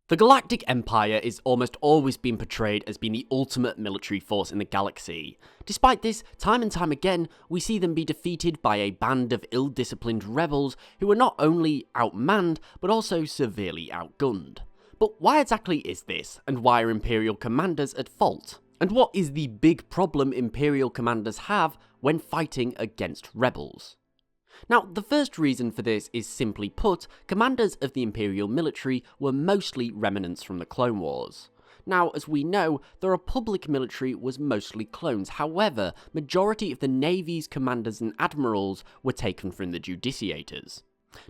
The Galactic Empire is almost always been portrayed as being the ultimate military force in the galaxy. Despite this, time and time again, we see them be defeated by a band of ill-disciplined rebels who are not only outmanned, but also severely outgunned. But why exactly is this, and why are Imperial commanders at fault? And what is the big problem Imperial commanders have when fighting against rebels? Now, the first reason for this is simply put, commanders of the Imperial military were mostly remnants from the Clone Wars. Now, as we know, the Republic military was mostly clones, however, majority of the Navy's commanders and admirals were taken from the Judiciators.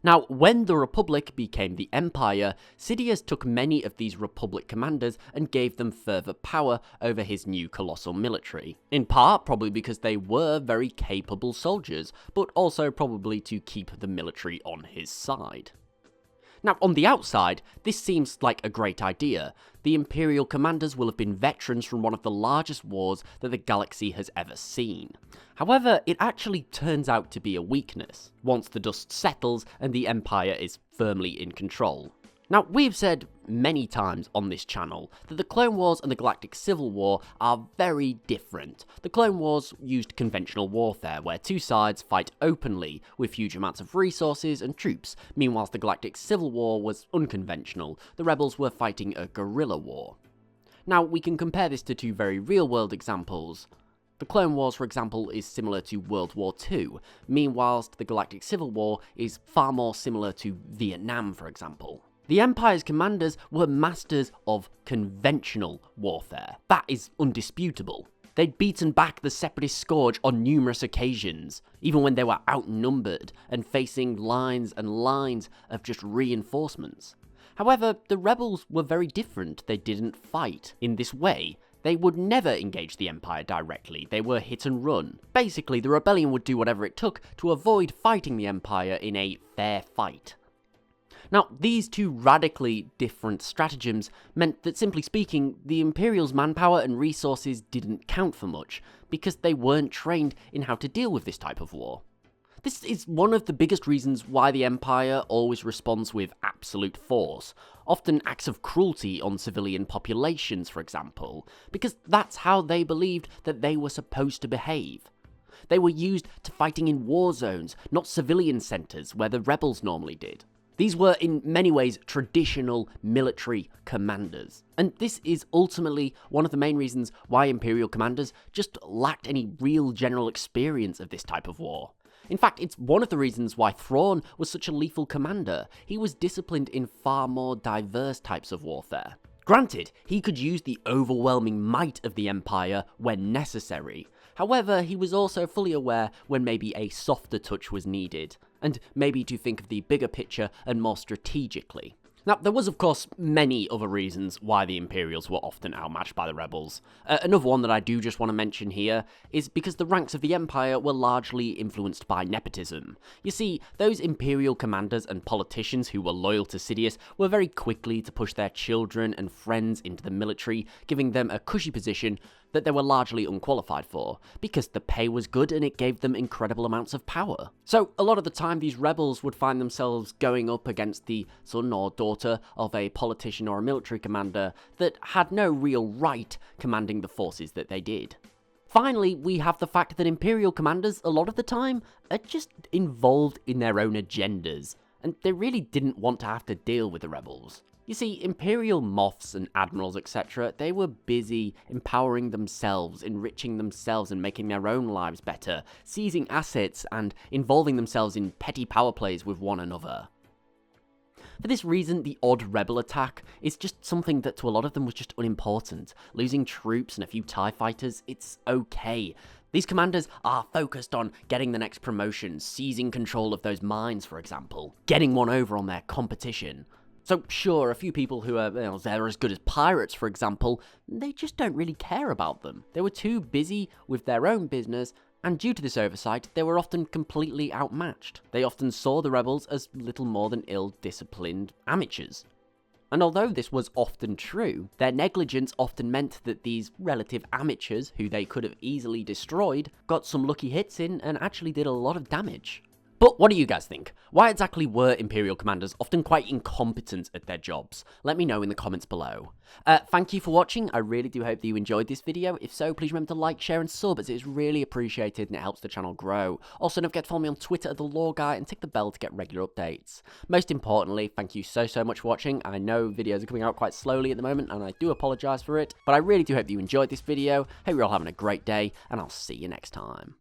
Now, when the Republic became the Empire, Sidious took many of these Republic commanders and gave them further power over his new colossal military. In part, probably because they were very capable soldiers, but also probably to keep the military on his side. Now, on the outside, this seems like a great idea. The Imperial commanders will have been veterans from one of the largest wars that the galaxy has ever seen. However, it actually turns out to be a weakness, once the dust settles and the Empire is firmly in control. Now, we've said many times on this channel that the Clone Wars and the Galactic Civil War are very different. The Clone Wars used conventional warfare, where two sides fight openly with huge amounts of resources and troops. Meanwhile, the Galactic Civil War was unconventional. The rebels were fighting a guerrilla war. Now, we can compare this to two very real-world examples. The Clone Wars, for example, is similar to World War II, meanwhile the Galactic Civil War is far more similar to Vietnam, for example. The Empire's commanders were masters of conventional warfare. That is undisputable. They'd beaten back the Separatist scourge on numerous occasions, even when they were outnumbered and facing lines and lines of just reinforcements. However, the rebels were very different. They didn't fight in this way. They would never engage the Empire directly. They were hit and run. Basically, the rebellion would do whatever it took to avoid fighting the Empire in a fair fight. Now, these two radically different stratagems meant that, simply speaking, the Imperial's manpower and resources didn't count for much, because they weren't trained in how to deal with this type of war. This is one of the biggest reasons why the Empire always responds with absolute force, often acts of cruelty on civilian populations, for example, because that's how they believed that they were supposed to behave. They were used to fighting in war zones, not civilian centres where the rebels normally did. These were, in many ways, traditional military commanders. And this is ultimately one of the main reasons why Imperial commanders just lacked any real general experience of this type of war. In fact, it's one of the reasons why Thrawn was such a lethal commander. He was disciplined in far more diverse types of warfare. Granted, he could use the overwhelming might of the Empire when necessary. However, he was also fully aware when maybe a softer touch was needed, and maybe to think of the bigger picture and more strategically. Now, there was of course many other reasons why the Imperials were often outmatched by the rebels. Another one that I do just want to mention here is because the ranks of the Empire were largely influenced by nepotism. You see, those Imperial commanders and politicians who were loyal to Sidious were very quickly to push their children and friends into the military, giving them a cushy position that they were largely unqualified for, because the pay was good and it gave them incredible amounts of power. So a lot of the time these rebels would find themselves going up against the son or daughter of a politician or a military commander that had no real right commanding the forces that they did. Finally, we have the fact that Imperial commanders, a lot of the time, are just involved in their own agendas, and they really didn't want to have to deal with the rebels. You see, Imperial moths and admirals, etc., they were busy empowering themselves, enriching themselves and making their own lives better, seizing assets and involving themselves in petty power plays with one another. For this reason, the odd rebel attack is just something that to a lot of them was just unimportant. Losing troops and a few TIE fighters, it's okay. These commanders are focused on getting the next promotion, seizing control of those mines, for example, getting one over on their competition. So sure, a few people who are they're as good as pirates, for example, they just don't really care about them. They were too busy with their own business, and due to this oversight, they were often completely outmatched. They often saw the rebels as little more than ill-disciplined amateurs. And although this was often true, their negligence often meant that these relative amateurs, who they could have easily destroyed, got some lucky hits in and actually did a lot of damage. But what do you guys think? Why exactly were Imperial commanders often quite incompetent at their jobs? Let me know in the comments below. Thank you for watching. I really do hope that you enjoyed this video. If so, please remember to like, share and sub, as it is really appreciated and it helps the channel grow. Also, don't forget to follow me on Twitter at the Law Guy and tick the bell to get regular updates. Most importantly, thank you so much for watching. I know videos are coming out quite slowly at the moment and I do apologise for it, but I really do hope that you enjoyed this video. Hope you're all having a great day and I'll see you next time.